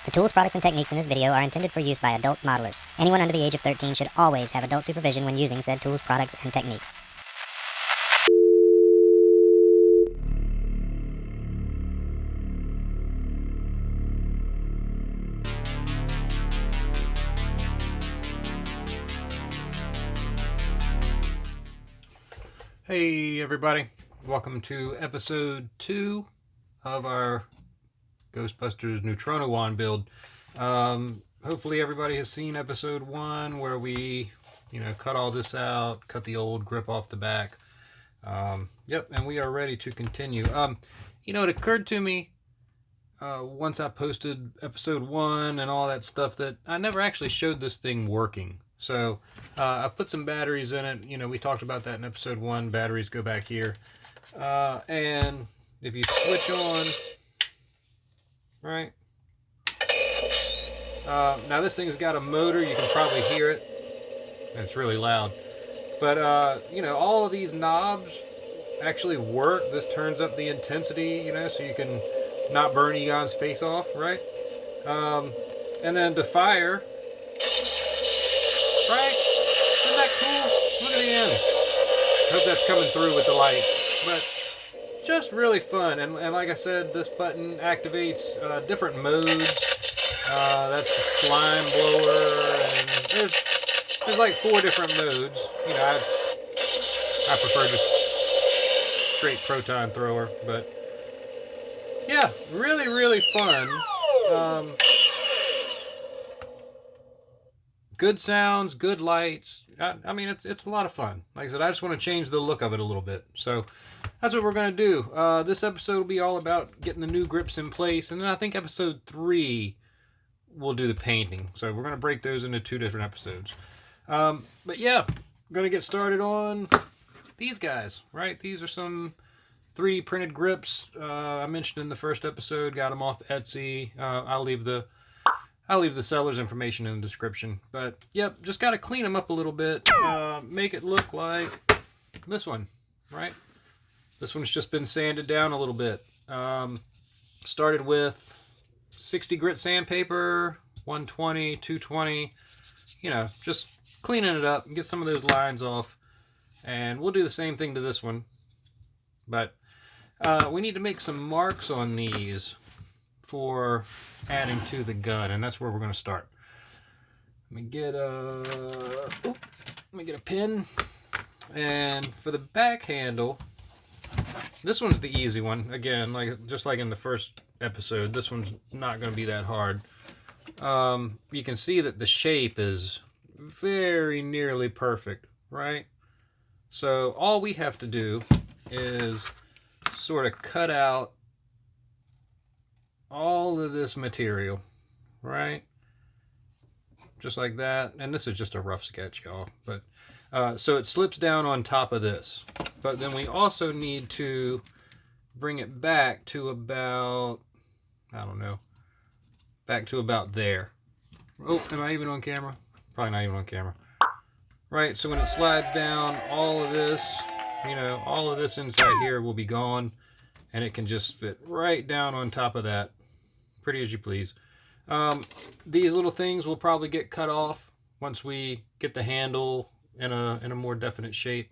The tools, products, and techniques in this video are intended for use by adult modelers. Anyone under the age of 13 should always have adult supervision when using said tools, products, and techniques. Hey everybody, welcome to episode 2 of our Ghostbusters Neutrona wand build. Hopefully everybody has seen episode 1 where we, cut all this out, cut the old grip off the back. Yep, and we are ready to continue. It occurred to me once I posted episode 1 and all that stuff that I never actually showed this thing working. So I put some batteries in it. We talked about that in episode 1. Batteries go back here. And if you switch on, right? Now this thing's got a motor. You can probably hear it. It's really loud. But, all of these knobs actually work. This turns up the intensity, so you can not burn Egon's face off, right? And then to fire... Right? Isn't that cool? Look at the end. Hope that's coming through with the lights. But just really fun. And like I said, this button activates different modes. That's the slime blower. And there's like 4 different modes. I prefer just straight proton thrower. But yeah, really, really fun. Good sounds, good lights. I mean, it's a lot of fun. Like I said, I just want to change the look of it a little bit. So that's what we're going to do. This episode will be all about getting the new grips in place. And then I think episode 3 we'll do the painting. So we're going to break those into 2 different episodes. But yeah, I'm going to get started on these guys, right? These are some 3D printed grips. I mentioned in the first episode, got them off Etsy. I'll leave the seller's information in the description. But, yep, just got to clean them up a little bit. Make it look like this one, right? This one's just been sanded down a little bit. Started with 60 grit sandpaper, 120, 220. Just cleaning it up and get some of those lines off. And we'll do the same thing to this one. But we need to make some marks on these for adding to the gun, and that's where we're going to start. Let me get a pin, and for the back handle, this one's the easy one. Again, just like in the first episode, this one's not going to be that hard. You can see that the shape is very nearly perfect, right? So all we have to do is sort of cut out all of this material, right? Just like that. And this is just a rough sketch, y'all. But so it slips down on top of this. But then we also need to bring it back to about, back to about there. Oh, am I even on camera? Probably not even on camera. Right, so when it slides down, all of this, all of this inside here will be gone. And it can just fit right down on top of that. Pretty as you please. These little things will probably get cut off once we get the handle in a more definite shape.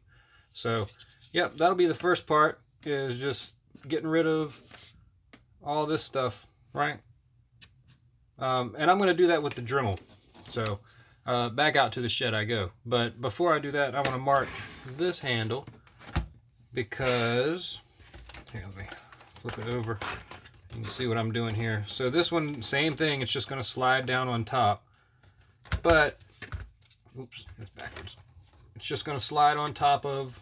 So, yep, that'll be the first part, is just getting rid of all this stuff, right? And I'm going to do that with the Dremel. So, back out to the shed I go. But before I do that, I want to mark this handle because... Here, let me flip it over. You can see what I'm doing here. So this one, same thing. It's just going to slide down on top. But, oops, it's backwards. It's just going to slide on top of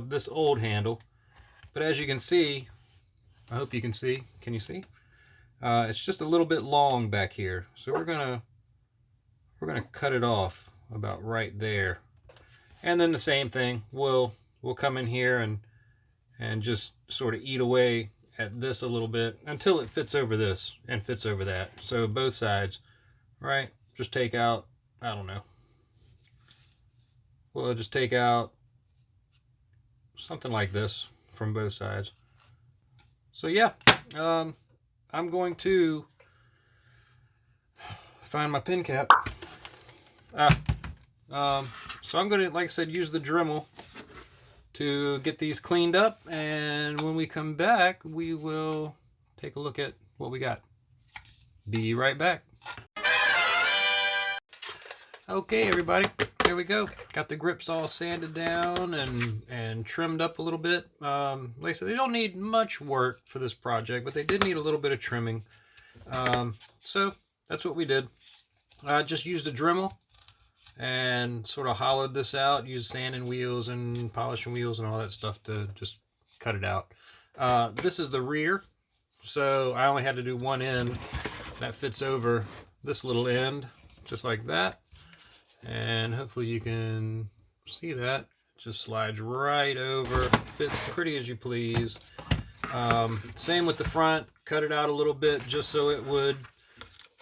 this old handle. But as you can see, I hope you can see. Can you see? It's just a little bit long back here. So we're gonna cut it off about right there. And then the same thing. We'll come in here and just sort of eat away at this a little bit until it fits over this and fits over that. So both sides, right? Just take out, we'll just take out something like this from both sides. So yeah, I'm going to find my pin cap. So I'm gonna, like I said, use the Dremel to get these cleaned up, and when we come back, we will take a look at what we got. Be right back. Okay, everybody, here we go. Got the grips all sanded down and trimmed up a little bit. Like I said, they don't need much work for this project, but they did need a little bit of trimming. So that's what we did. I just used a Dremel and sort of hollowed this out, used sanding wheels and polishing wheels and all that stuff to just cut it out. This is the rear, so I only had to do one end that fits over this little end, just like that. And hopefully you can see that. It just slides right over, fits pretty as you please. Same with the front, cut it out a little bit just so it would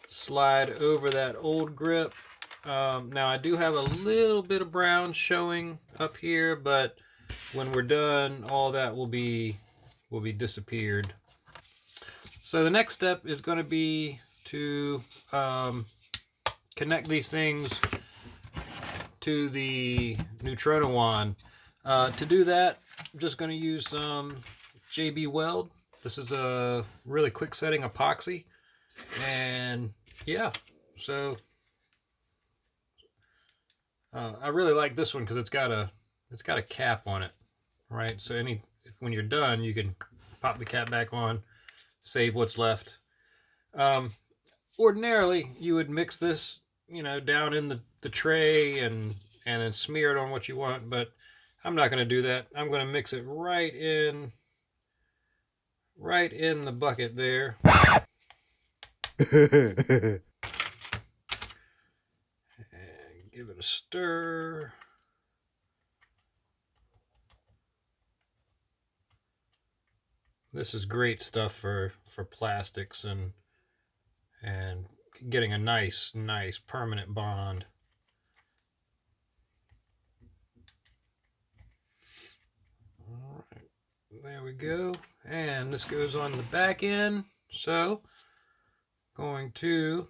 slide over that old grip. Now I do have a little bit of brown showing up here, but when we're done, all that will be disappeared. So the next step is going to be to connect these things to the Neutrona wand. To do that, I'm just going to use some JB Weld. This is a really quick setting epoxy, and yeah, so I really like this one because it's got a cap on it, right? So when you're done, you can pop the cap back on, save what's left. Ordinarily, you would mix this, down in the tray and then smear it on what you want, but I'm not going to do that. I'm going to mix it right in the bucket there. And give it a stir. This is great stuff for plastics and getting a nice permanent bond. All right, there we go. And this goes on the back end. So going to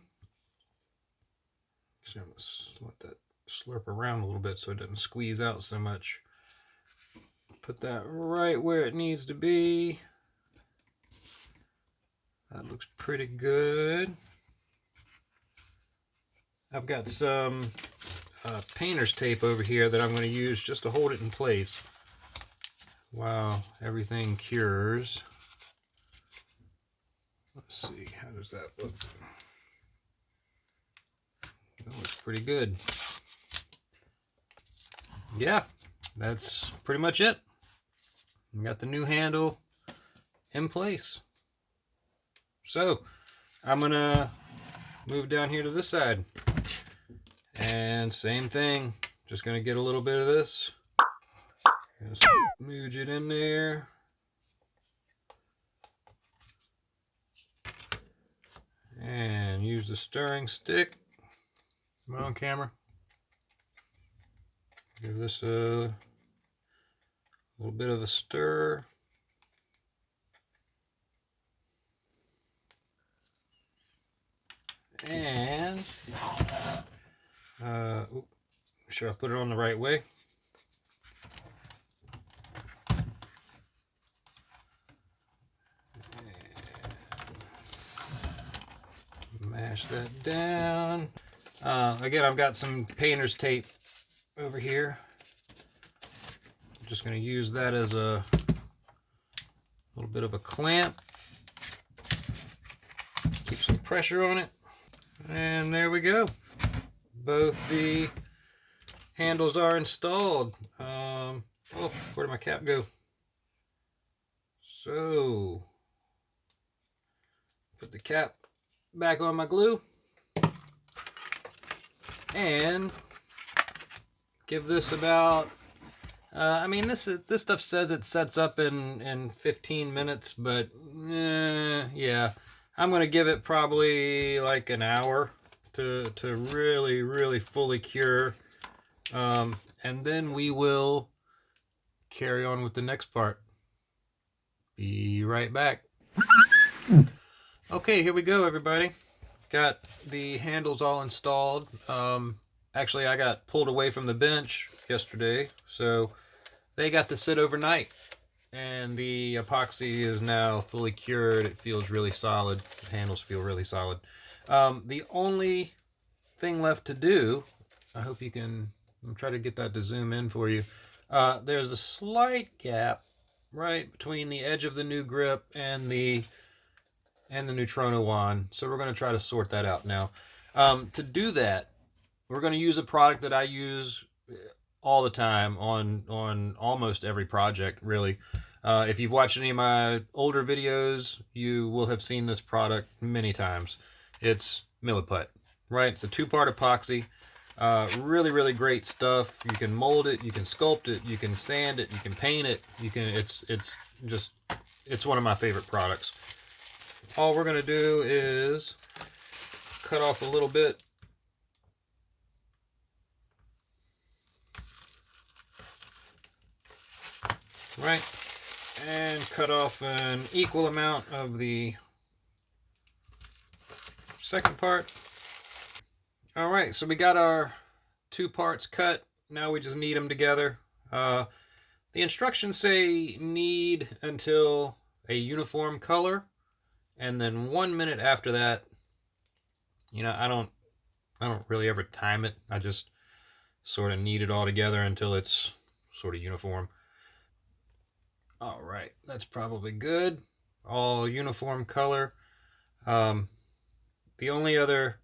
let that slurp around a little bit so it doesn't squeeze out so much. Put that right where it needs to be. That looks pretty good. I've got some painter's tape over here that I'm going to use just to hold it in place while everything cures. Let's see, how does that look? That looks pretty good. Yeah, that's pretty much it. We got the new handle in place. So I'm gonna move down here to this side, and same thing, just gonna get a little bit of this, just smooge it in there, and use the stirring stick. Am I on camera? Give this a little bit of a stir. And make sure I put it on the right way. And mash that down. Again, I've got some painter's tape over here. I'm just going to use that as a little bit of a clamp. Keep some pressure on it. And there we go. Both the handles are installed. Oh, where did my cap go? So, put the cap back on my glue and give this about, I mean, this stuff says it sets up in 15 minutes, but yeah. I'm going to give it probably like an hour to really fully cure. And then we will carry on with the next part. Be right back. Okay, here we go, everybody. Got the handles all installed. Actually, I got pulled away from the bench yesterday, so they got to sit overnight. And the epoxy is now fully cured. It feels really solid. The handles feel really solid. The only thing left to do, I hope you can, I'm trying to get that to zoom in for you. There's a slight gap right between the edge of the new grip and the Neutrona wand. So we're going to try to sort that out now. To do that, we're going to use a product that I use all the time on almost every project, really. If you've watched any of my older videos, you will have seen this product many times. It's Milliput, right? It's a two-part epoxy. Really, really great stuff. You can mold it, you can sculpt it, you can sand it, you can paint it. You can. It's one of my favorite products. All we're gonna do is cut off a little bit. Right, and cut off an equal amount of the second part. All right, so we got our two parts cut. Now we just knead them together. The instructions say knead until a uniform color, and then 1 minute after that, I don't really ever time it. I just sort of knead it all together until it's sort of uniform. All right, that's probably good. All uniform color. The only other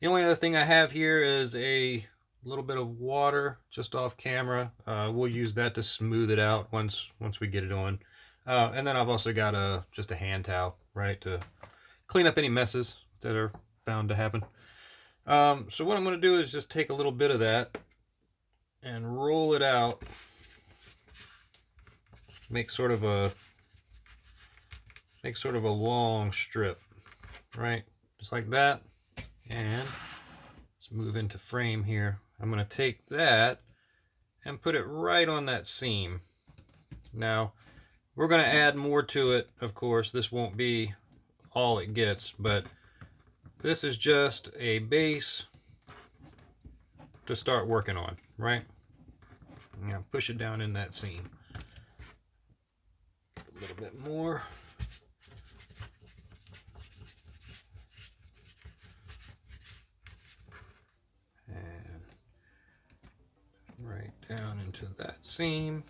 thing I have here is a little bit of water just off camera. We'll use that to smooth it out once we get it on. And then I've also got just a hand towel, right, to clean up any messes that are bound to happen. So what I'm going to do is just take a little bit of that and roll it out. Make sort of a long strip, right? Just like that. And let's move into frame here. I'm going to take that and put it right on that seam. Now, we're going to add more to it, of course. This won't be all it gets, but this is just a base to start working on, right? Now push it down in that seam. A little bit more. And right down into that seam.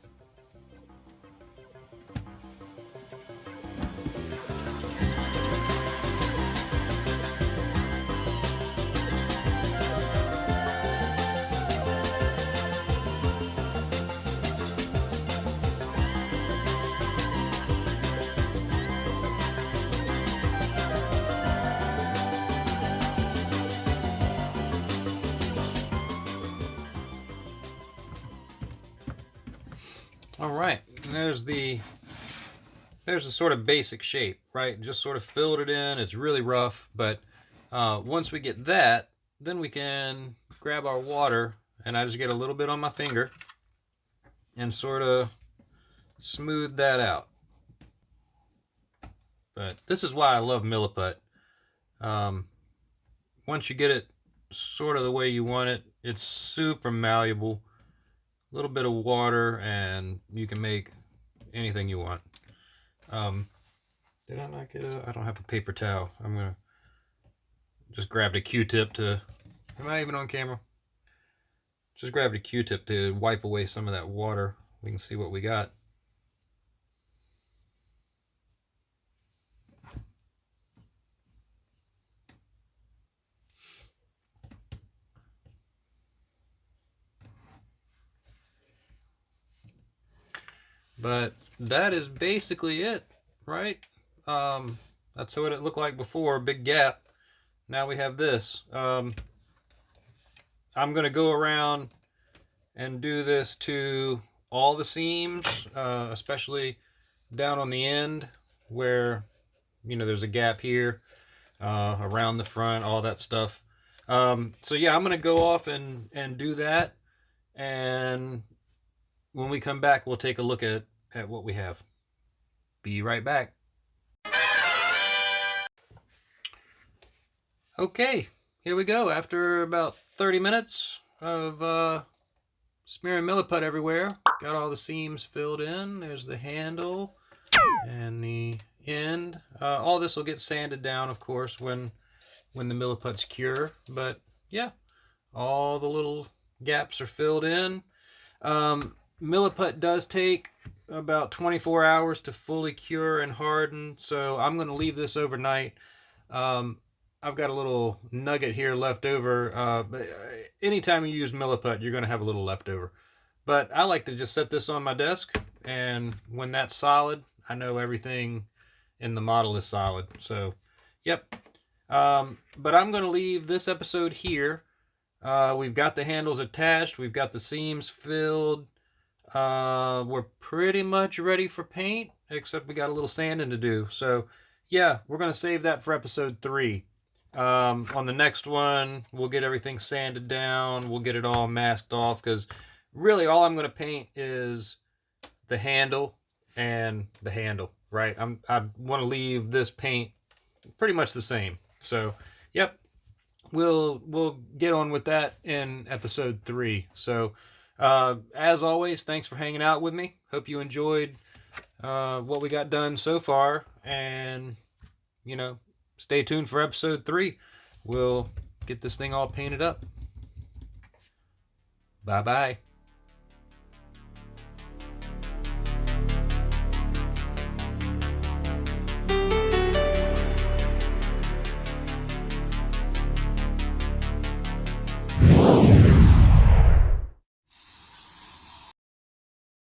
All right, and there's the sort of basic shape, right? Just sort of filled it in. It's really rough, but once we get that, then we can grab our water, and I just get a little bit on my finger and sort of smooth that out. But this is why I love Milliput. Once you get it sort of the way you want it, it's super malleable. A little bit of water and you can make anything you want. Did I not get I don't have a paper towel. I'm gonna just grab a Q-tip to, am I even on camera? Just grabbed a Q-tip to wipe away some of that water. We can see what we got. But that is basically it, right? That's what it looked like before, big gap. Now we have this. I'm going to go around and do this to all the seams, especially down on the end where, there's a gap here, around the front, all that stuff. So yeah, I'm going to go off and do that. And when we come back, we'll take a look at what we have. Be right back. Okay, here we go. After about 30 minutes of smearing milliput everywhere, got all the seams filled in. There's the handle and the end. All this will get sanded down, of course, when the milliput's cure. But yeah, all the little gaps are filled in. Milliput does take about 24 hours to fully cure and harden, so I'm going to leave this overnight. I've got a little nugget here left over. But anytime you use milliput, you're going to have a little left over. But I like to just set this on my desk, and when that's solid, I know everything in the model is solid. So, yep. But I'm going to leave this episode here. We've got the handles attached. We've got the seams filled. We're pretty much ready for paint, except we got a little sanding to do. So, yeah, we're going to save that for episode 3. On the next one, we'll get everything sanded down. We'll get it all masked off, because really all I'm going to paint is the handle and the handle, right? I want to leave this paint pretty much the same. So, yep, we'll get on with that in episode 3. So, as always, thanks for hanging out with me. Hope you enjoyed what we got done so far, and stay tuned for episode 3. We'll get this thing all painted up. Bye bye.